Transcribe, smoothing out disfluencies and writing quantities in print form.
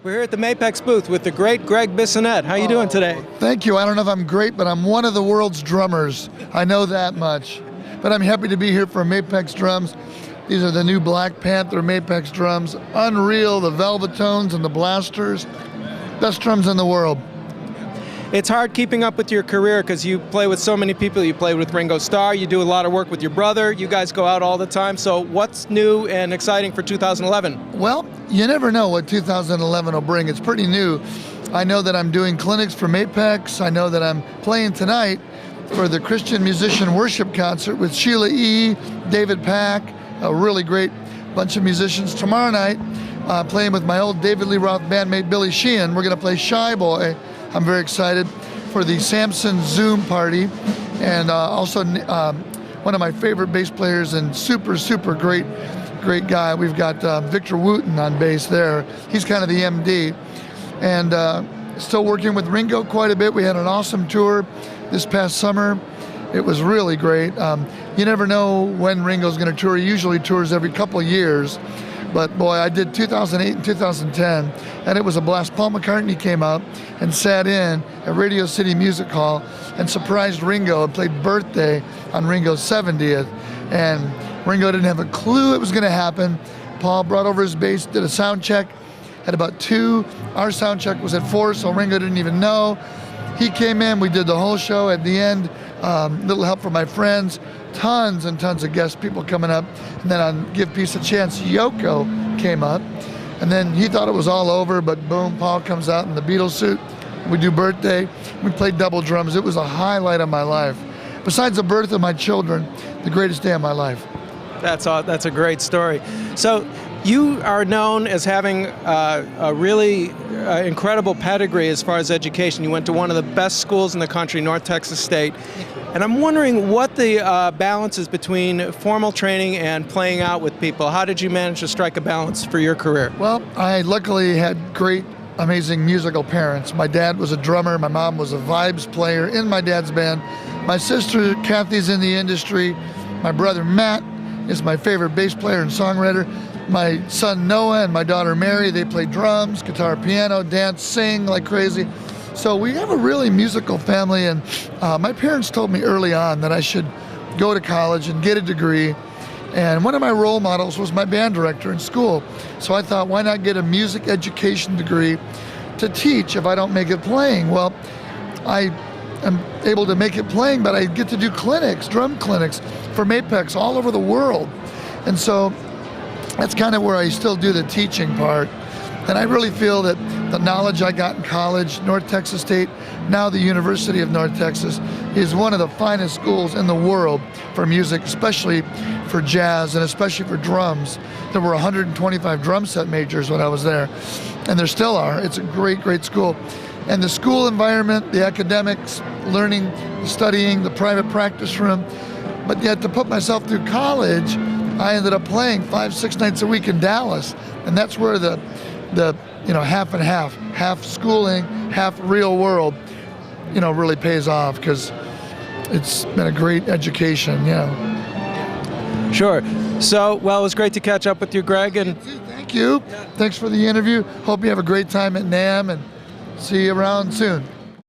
We're here at the Mapex booth with the great Gregg Bissonette. How you doing today? Thank you. I don't know if I'm great, but I'm one of the world's drummers. I know that much. But I'm happy to be here for Mapex drums. These are the new Black Panther Mapex drums. Unreal, the Velvetones and the Blasters. Best drums in the world. It's hard keeping up with your career because you play with so many people. You play with Ringo Starr, you do a lot of work with your brother, you guys go out all the time. So what's new and exciting for 2011? Well, you never know what 2011 will bring. It's pretty new. I know that I'm doing clinics for Mapex. I know that I'm playing tonight for the Christian Musician Worship Concert with Sheila E., David Pack, a really great bunch of musicians. Tomorrow night, playing with my old David Lee Roth bandmate Billy Sheehan. We're going to play Shy Boy. I'm very excited for the Samson Zoom party, and also one of my favorite bass players and super great guy. We've got Victor Wooten on bass there. He's kind of the MD, and still working with Ringo quite a bit. We had an awesome tour this past summer. It was really great. You never know when Ringo's going to tour. He usually tours every couple of years. But boy, I did 2008 and 2010, and it was a blast. Paul McCartney came out and sat in at Radio City Music Hall and surprised Ringo and played Birthday on Ringo's 70th. And Ringo didn't have a clue it was going to happen. Paul brought over his bass, did a sound check at about 2. Our sound check was at 4, so Ringo didn't even know. He came in, we did the whole show. At the end, little help from my friends, tons and tons of guest people coming up. And then on Give Peace a Chance, Yoko came up. And then he thought it was all over, but boom, Paul comes out in the Beatles suit. We do Birthday. We played double drums. It was a highlight of my life. Besides the birth of my children, the greatest day of my life. That's a great story. So you are known as having a really incredible pedigree as far as education. You went to one of the best schools in the country, North Texas State. And I'm wondering what the balance is between formal training and playing out with people. How did you manage to strike a balance for your career? Well, I luckily had great, amazing musical parents. My dad was a drummer. My mom was a vibes player in my dad's band. My sister, Kathy's in the industry. My brother, Matt, is my favorite bass player and songwriter. My son, Noah, and my daughter, Mary, they play drums, guitar, piano, dance, sing like crazy. So we have a really musical family, and my parents told me early on that I should go to college and get a degree. And one of my role models was my band director in school. So I thought, why not get a music education degree to teach if I don't make it playing? Well, I am able to make it playing, but I get to do clinics, drum clinics for Mapex all over the world. And so that's kind of where I still do the teaching part. And I really feel that the knowledge I got in college, North Texas State, now the University of North Texas, is one of the finest schools in the world for music, especially for jazz and especially for drums. There were 125 drum set majors when I was there, and there still are. It's a great school. And the school environment, the academics, learning, studying, the private practice room, but yet to put myself through college, I ended up playing 5-6 nights a week in Dallas, and that's where the half and half schooling, half real world, really pays off, because it's been a great education, Sure. So, well, it was great to catch up with you, Gregg. And thank you. Thanks for the interview. Hope you have a great time at NAMM, and see you around soon.